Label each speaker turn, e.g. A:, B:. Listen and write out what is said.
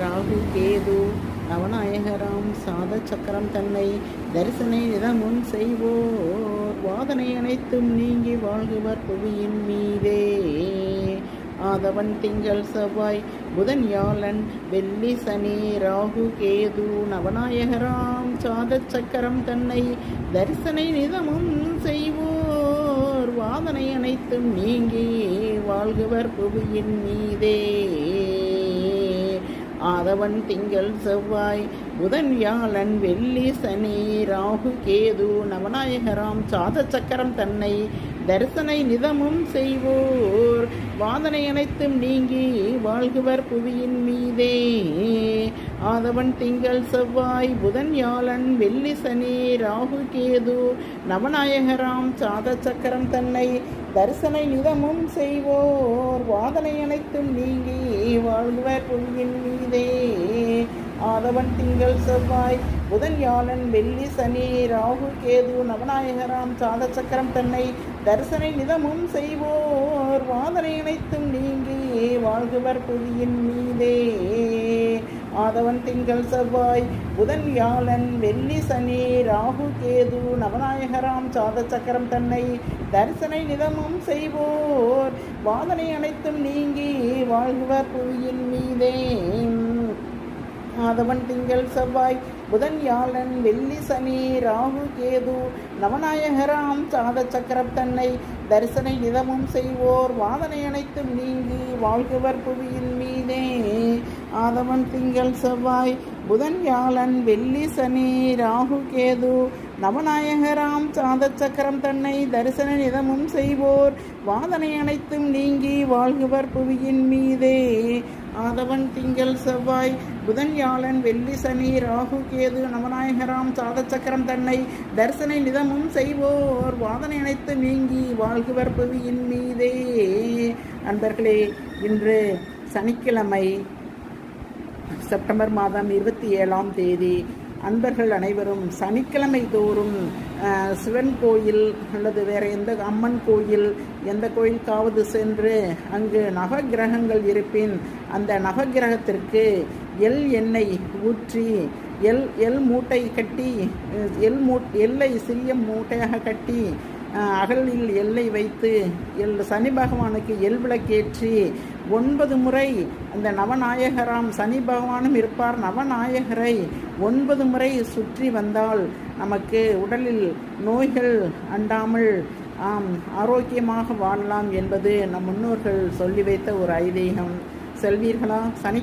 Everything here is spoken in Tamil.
A: ராகு கேது நவநாயகராம் சாத சக்கரம் தன்னை தரிசனை நிதமும் செய்வோர் வாதனை அனைத்தும் நீங்கி வாழ்குவர் புவியின் மீதே. ஆதவன் திங்கள் செவ்வாய் புதன் வியாழன் வெள்ளி சனி ராகு கேது நவநாயகராம் சாத சக்கரம் தன்னை தரிசனை நிதமும் செய்வோர் வாதனை அனைத்தும் நீங்கி வாழ்குவர் புவியின் மீதே. ஆதவன் திங்கள் செவ்வாய் புதன் வியாழன் வெள்ளி சனி ராகு கேது நவநாயகராம் சாத சக்கரம் தன்னை தரிசனை நிதமும் செய்வோர் வாதனை அனைத்தும் நீங்கி வாழ்குவர் புவியின் மீதே. ஆதவன் திங்கள் செவ்வாய் புதன் வியாழன் வெள்ளி சனி ராகு கேது நவநாயகராம் சாத சக்கரம் தன்னை தரிசனை நிதமும் செய்வோர் வாதனை அனைத்தும் நீங்கி வாழ்குவர் புவியின் மீதே. ஆதவன் திங்கள் செவ்வாய் புதன் வியாழன் வெள்ளி சனி ராகு கேது நவநாயகராம் சாத சக்கரம் தன்னை தரிசனை நிதமும் செய்வோர் வாதனை அனைத்தும் நீங்கி வாழ்குவர் புவியின் மீதே. ஆதவன் திங்கள் செவ்வாய் புதன் வியாழன் வெள்ளி சனி ராகு கேது நவநாயகராம் சாத சக்கரம் தன்னை தரிசனை நிதமும் செய்வோர் வாதனை அனைத்தும் நீங்கி வாழ்குவர் புவியின் மீதே. ஆதவன் திங்கள் செவ்வாய் புதன் வியாழன் வெள்ளி சனி ராகு கேது நவநாயகராம் சாத சக்கரம் தன்னை தரிசனை நிதமும் செய்வோர் வாதனை அனைத்தும் நீங்கி வாழ்குவர் புவியின் மீதே. ஆதவன் திங்கள் செவ்வாய் புதன் வியாழன் வெள்ளி சனி ராகு கேது நவநாயகராம் சாத சக்கரம் தன்னை தரிசன நிதமும் செய்வோர் வாதனை அனைத்தும் நீங்கி வாழ்குவர் புவியின் மீதே. ஆதவன் திங்கள் செவ்வாய் புதன் வியாழன் வெள்ளி சனி ராகு கேது நவநாயகராம் சாத சக்கரம் தன்னை தரிசனை நிதமும் செய்வோர் வாதனை அனைத்து நீங்கி வாழ்குவர் புவியின் மீதே. நண்பர்களே, இன்று சனிக்கிழமை செப்டம்பர் மாதம் 27ஆம் தேதி. அன்பர்கள் அனைவரும் சனிக்கிழமை தோறும் சிவன் கோயில் அல்லது வேறு எந்த அம்மன் கோயில் எந்த கோயிலுக்காவது சென்று அங்கு நவகிரகங்கள் இருப்பின் அந்த நவகிரகத்திற்கு எண்ணெய் ஊற்றி எல் மூட்டை கட்டி எல்லை சிறிய மூட்டையாக கட்டி அகலில் எல்லை வைத்து சனி பகவானுக்கு விளக்கேற்றி 9 முறை அந்த நவநாயகராம் சனி பகவானும் இருப்பார், நவநாயகரை 9 முறை சுற்றி வந்தால் நமக்கு உடலில் நோய்கள் அண்டாமல் ஆரோக்கியமாக வாழலாம் என்பது நம் முன்னோர்கள் சொல்லி வைத்த ஒரு ஐதீகம். செல்வீர்களா? சனி